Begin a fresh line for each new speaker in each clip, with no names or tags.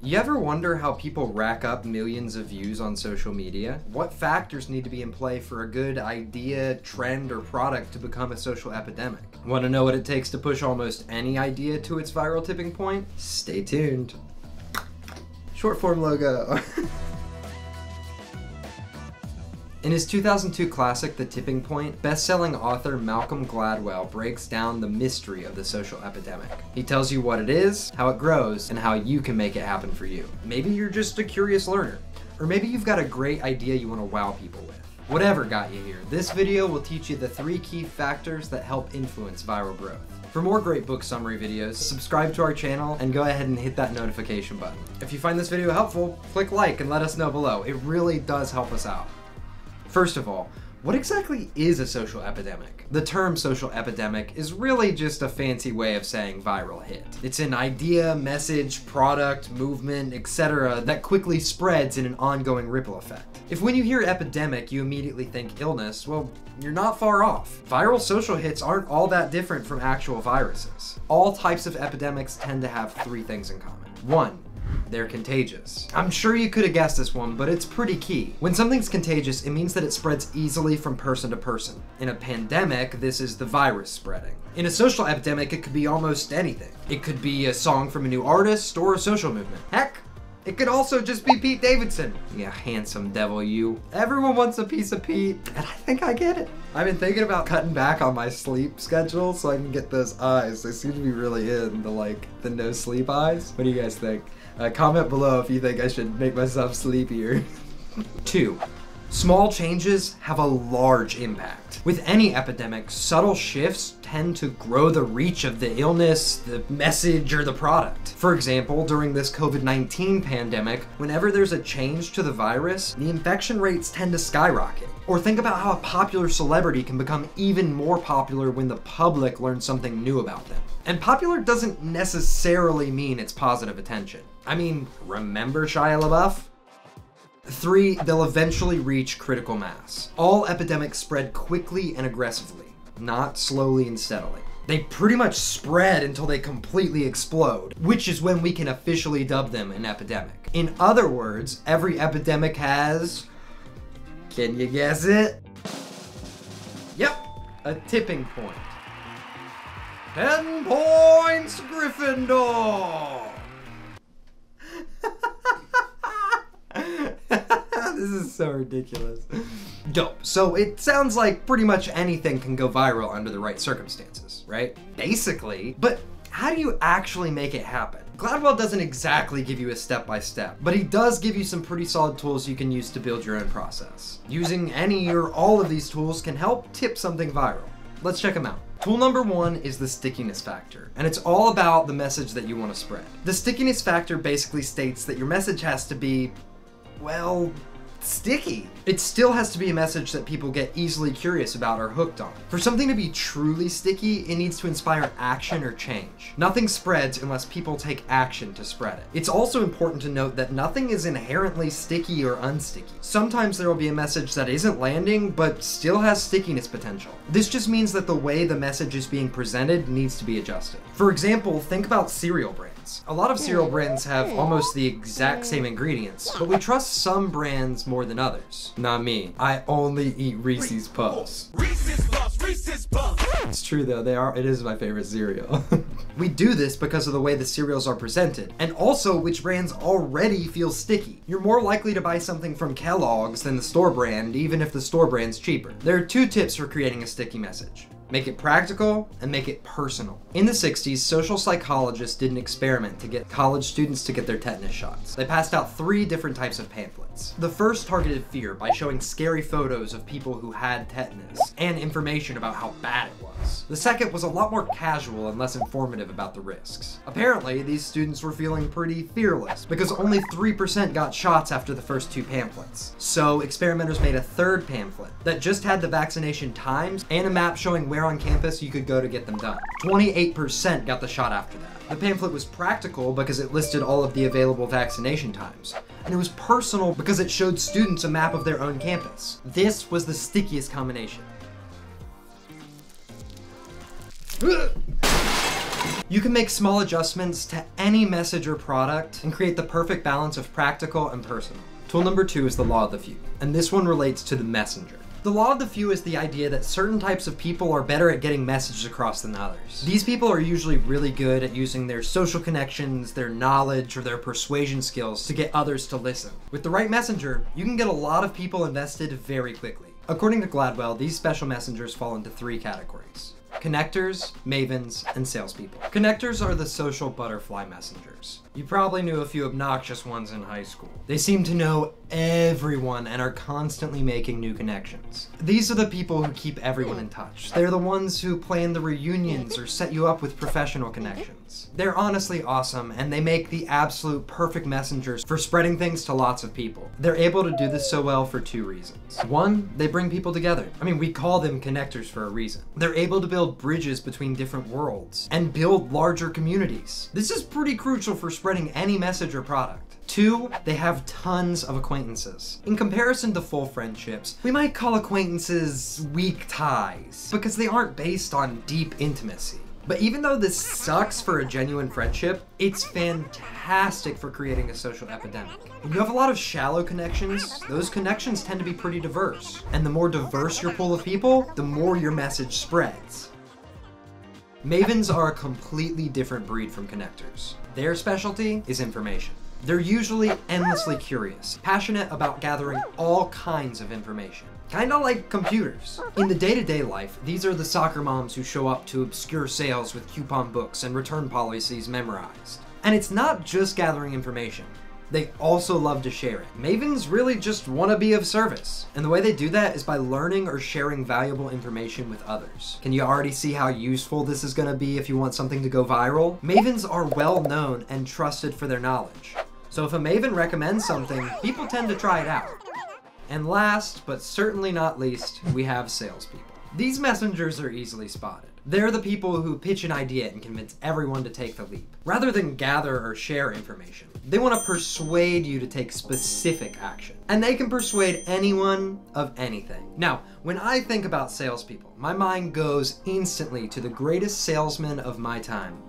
You ever wonder how people rack up millions of views on social media? What factors need to be in play for a good idea, trend, or product to become a social epidemic? Want to know what it takes to push almost any idea to its viral tipping point? Stay tuned. Short form logo. In his 2002 classic, The Tipping Point, best-selling author Malcolm Gladwell breaks down the mystery of the social epidemic. He tells you what it is, how it grows, and how you can make it happen for you. Maybe you're just a curious learner, or maybe you've got a great idea you want to wow people with. Whatever got you here, this video will teach you the 3 key factors that help influence viral growth. For more great book summary videos, subscribe to our channel and go ahead and hit that notification button. If you find this video helpful, click like and let us know below. It really does help us out. First of all, what exactly is a social epidemic? The term social epidemic is really just a fancy way of saying viral hit. It's an idea, message, product, movement, etc. that quickly spreads in an ongoing ripple effect. If when you hear epidemic, you immediately think illness, well, you're not far off. Viral social hits aren't all that different from actual viruses. All types of epidemics tend to have 3 things in common. 1. They're contagious. I'm sure you could have guessed this one, but it's pretty key. When something's contagious, it means that it spreads easily from person to person. In a pandemic, this is the virus spreading. In a social epidemic, it could be almost anything. It could be a song from a new artist or a social movement. Heck, it could also just be Pete Davidson. Yeah, handsome devil you. Everyone wants a piece of Pete, and I think I get it. I've been thinking about cutting back on my sleep schedule so I can get those eyes. They seem to be really in the no sleep eyes. What do you guys think? Comment below if you think I should make myself sleepier. 2. Small changes have a large impact. With any epidemic, subtle shifts tend to grow the reach of the illness, the message, or the product. For example, during this COVID-19 pandemic, whenever there's a change to the virus, the infection rates tend to skyrocket. Or think about how a popular celebrity can become even more popular when the public learns something new about them. And popular doesn't necessarily mean it's positive attention. I mean, remember Shia LaBeouf? 3, they'll eventually reach critical mass. All epidemics spread quickly and aggressively, not slowly and steadily. They pretty much spread until they completely explode, which is when we can officially dub them an epidemic. In other words, every epidemic has... Can you guess it? Yep, a tipping point. 10 points, Gryffindor! This is so ridiculous. Dope. So it sounds like pretty much anything can go viral under the right circumstances, right? Basically. But how do you actually make it happen? Gladwell doesn't exactly give you a step-by-step, but he does give you some pretty solid tools you can use to build your own process. Using any or all of these tools can help tip something viral. Let's check them out. Tool number 1 is the stickiness factor, and it's all about the message that you want to spread. The stickiness factor basically states that your message has to be, well, sticky. It still has to be a message that people get easily curious about or hooked on. For something to be truly sticky, it needs to inspire action or change. Nothing spreads unless people take action to spread it. It's also important to note that nothing is inherently sticky or unsticky. Sometimes there will be a message that isn't landing, but still has stickiness potential. This just means that the way the message is being presented needs to be adjusted. For example, think about cereal brands. A lot of cereal brands have almost the exact same ingredients, but we trust some brands more than others. Not me. I only eat Reese's Puffs. Reese's Puffs, Reese's Puffs. It's true though, it is my favorite cereal. We do this because of the way the cereals are presented, and also which brands already feel sticky. You're more likely to buy something from Kellogg's than the store brand, even if the store brand's cheaper. There are 2 tips for creating a sticky message. Make it practical and make it personal. In the 60s, social psychologists did an experiment to get college students to get their tetanus shots. They passed out 3 different types of pamphlets. The first targeted fear by showing scary photos of people who had tetanus and information about how bad it was. The second was a lot more casual and less informative about the risks. Apparently, these students were feeling pretty fearless because only 3% got shots after the first 2 pamphlets. So experimenters made a 3rd pamphlet that just had the vaccination times and a map showing where on campus you could go to get them done. 28% got the shot after that. The pamphlet was practical because it listed all of the available vaccination times. And it was personal because it showed students a map of their own campus. This was the stickiest combination. You can make small adjustments to any message or product and create the perfect balance of practical and personal. Tool number 2 is the law of the few, and this one relates to the messenger. The law of the few is the idea that certain types of people are better at getting messages across than others. These people are usually really good at using their social connections, their knowledge, or their persuasion skills to get others to listen. With the right messenger, you can get a lot of people invested very quickly. According to Gladwell, these special messengers fall into 3 categories: connectors, mavens, and salespeople. Connectors are the social butterfly messengers. You probably knew a few obnoxious ones in high school. They seem to know everyone and are constantly making new connections. These are the people who keep everyone in touch. They're the ones who plan the reunions or set you up with professional connections. They're honestly awesome, and they make the absolute perfect messengers for spreading things to lots of people. They're able to do this so well for 2 reasons. 1, they bring people together. I mean, we call them connectors for a reason. They're able to build bridges between different worlds and build larger communities. This is pretty crucial for spreading any message or product. 2, they have tons of acquaintances. In comparison to full friendships, we might call acquaintances weak ties because they aren't based on deep intimacy. But even though this sucks for a genuine friendship, it's fantastic for creating a social epidemic. When you have a lot of shallow connections, those connections tend to be pretty diverse. And the more diverse your pool of people, the more your message spreads. Mavens are a completely different breed from connectors. Their specialty is information. They're usually endlessly curious, passionate about gathering all kinds of information. Kinda like computers. In the day-to-day life, these are the soccer moms who show up to obscure sales with coupon books and return policies memorized. And it's not just gathering information. They also love to share it. Mavens really just want to be of service. And the way they do that is by learning or sharing valuable information with others. Can you already see how useful this is going to be if you want something to go viral? Mavens are well known and trusted for their knowledge. So if a maven recommends something, people tend to try it out. And last, but certainly not least, we have salespeople. These messengers are easily spotted. They're the people who pitch an idea and convince everyone to take the leap. Rather than gather or share information, they want to persuade you to take specific action. And they can persuade anyone of anything. Now, when I think about salespeople, my mind goes instantly to the greatest salesman of my time,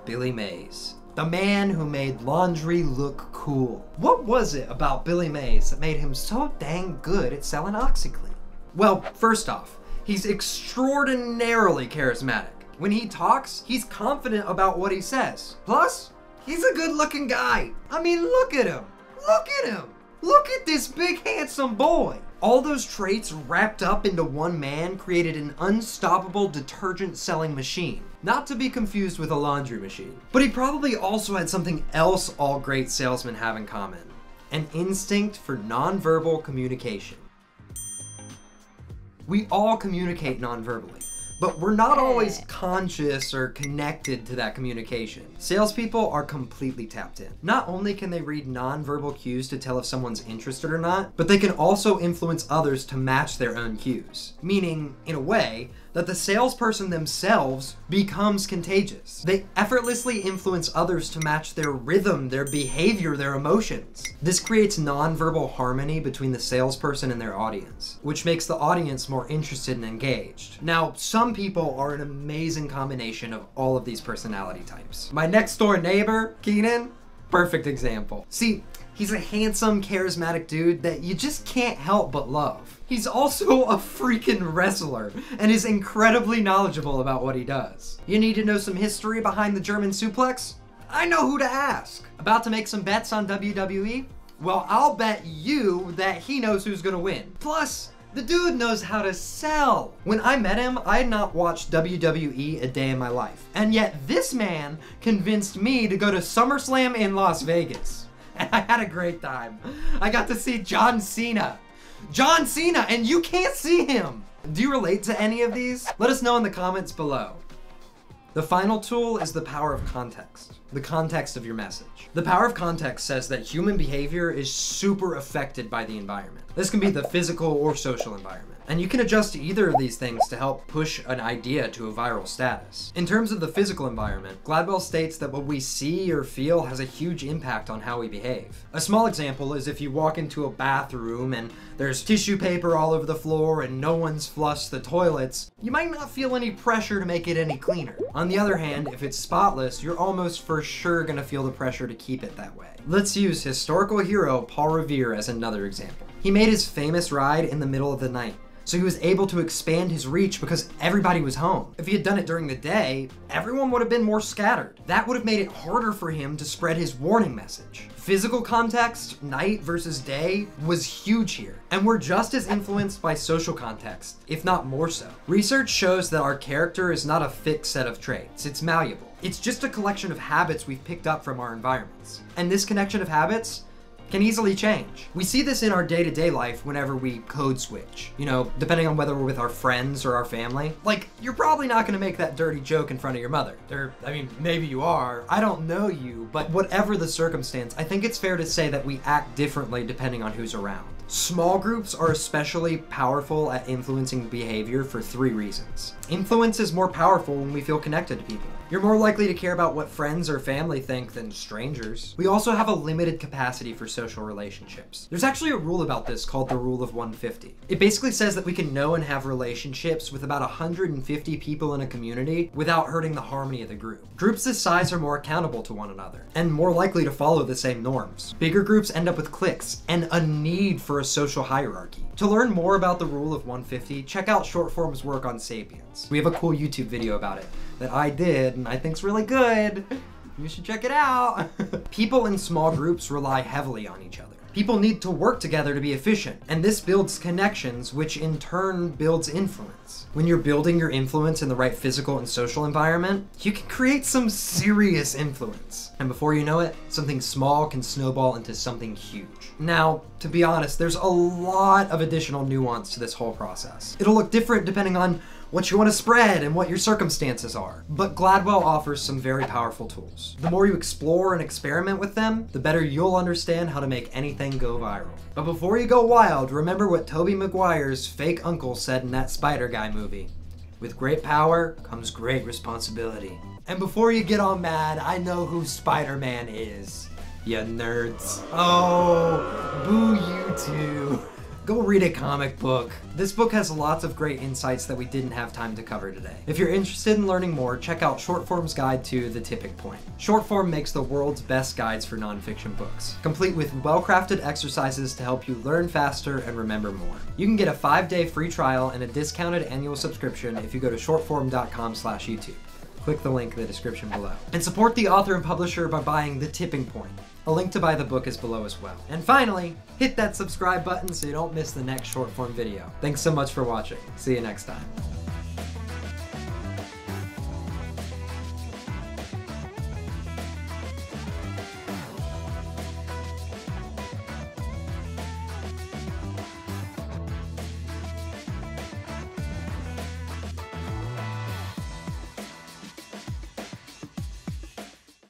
Billy Mays. The man who made laundry look cool. What was it about Billy Mays that made him so dang good at selling OxiClean? Well, first off, he's extraordinarily charismatic. When he talks, he's confident about what he says. Plus, he's a good-looking guy. I mean, look at him. Look at him. Look at this big, handsome boy. All those traits wrapped up into one man created an unstoppable detergent-selling machine. Not to be confused with a laundry machine. But he probably also had something else all great salesmen have in common. An instinct for nonverbal communication. We all communicate nonverbally, but we're not always conscious or connected to that communication. Salespeople are completely tapped in. Not only can they read nonverbal cues to tell if someone's interested or not, but they can also influence others to match their own cues. Meaning, in a way, that the salesperson themselves becomes contagious. They effortlessly influence others to match their rhythm, their behavior, their emotions. This creates nonverbal harmony between the salesperson and their audience, which makes the audience more interested and engaged. Now, some people are an amazing combination of all of these personality types. My next door neighbor, Keenan, perfect example. See, he's a handsome, charismatic dude that you just can't help but love. He's also a freaking wrestler and is incredibly knowledgeable about what he does. You need to know some history behind the German suplex? I know who to ask. About to make some bets on WWE? Well, I'll bet you that he knows who's gonna win. Plus, the dude knows how to sell. When I met him, I had not watched WWE a day in my life. And yet this man convinced me to go to SummerSlam in Las Vegas. And I had a great time. I got to see John Cena. John Cena, and you can't see him! Do you relate to any of these? Let us know in the comments below. The final tool is the power of context. the context of your message. The power of context says that human behavior is super affected by the environment. This can be the physical or social environment. And you can adjust either of these things to help push an idea to a viral status. In terms of the physical environment, Gladwell states that what we see or feel has a huge impact on how we behave. A small example is if you walk into a bathroom and there's tissue paper all over the floor and no one's flushed the toilets, you might not feel any pressure to make it any cleaner. On the other hand, if it's spotless, you're almost for sure gonna feel the pressure to keep it that way. Let's use historical hero Paul Revere as another example. He made his famous ride in the middle of the night, so he was able to expand his reach because everybody was home. If he had done it during the day, everyone would have been more scattered. That would have made it harder for him to spread his warning message. Physical context, night versus day, was huge here. And we're just as influenced by social context, if not more so. Research shows that our character is not a fixed set of traits, it's malleable. It's just a collection of habits we've picked up from our environments. And this connection of habits can easily change. We see this in our day-to-day life whenever we code switch. You know, depending on whether we're with our friends or our family. Like, you're probably not gonna make that dirty joke in front of your mother. I mean, maybe you are. I don't know you, but whatever the circumstance, I think it's fair to say that we act differently depending on who's around. Small groups are especially powerful at influencing behavior for 3 reasons. Influence is more powerful when we feel connected to people. You're more likely to care about what friends or family think than strangers. We also have a limited capacity for social relationships. There's actually a rule about this called the Rule of 150. It basically says that we can know and have relationships with about 150 people in a community without hurting the harmony of the group. Groups this size are more accountable to one another and more likely to follow the same norms. Bigger groups end up with cliques and a need for a social hierarchy. To learn more about the Rule of 150, check out Shortform's work on Sapiens. We have a cool YouTube video about it that I did and I think's really good. You should check it out. People in small groups rely heavily on each other. People need to work together to be efficient, and this builds connections, which in turn builds influence. When you're building your influence in the right physical and social environment, you can create some serious influence. And before you know it, something small can snowball into something huge. Now, to be honest, there's a lot of additional nuance to this whole process. It'll look different depending on what you want to spread and what your circumstances are. But Gladwell offers some very powerful tools. The more you explore and experiment with them, the better you'll understand how to make anything go viral. But before you go wild, remember what Tobey Maguire's fake uncle said in that Spider Guy movie. With great power comes great responsibility. And before you get all mad, I know who Spider-Man is, you nerds. Oh, boo you too. Go read a comic book. This book has lots of great insights that we didn't have time to cover today. If you're interested in learning more, check out Shortform's Guide to The Tipping Point. Shortform makes the world's best guides for nonfiction books, complete with well-crafted exercises to help you learn faster and remember more. You can get a 5-day free trial and a discounted annual subscription if you go to shortform.com/YouTube. Click the link in the description below. And support the author and publisher by buying The Tipping Point. A link to buy the book is below as well. And finally, hit that subscribe button so you don't miss the next short form video. Thanks so much for watching. See you next time.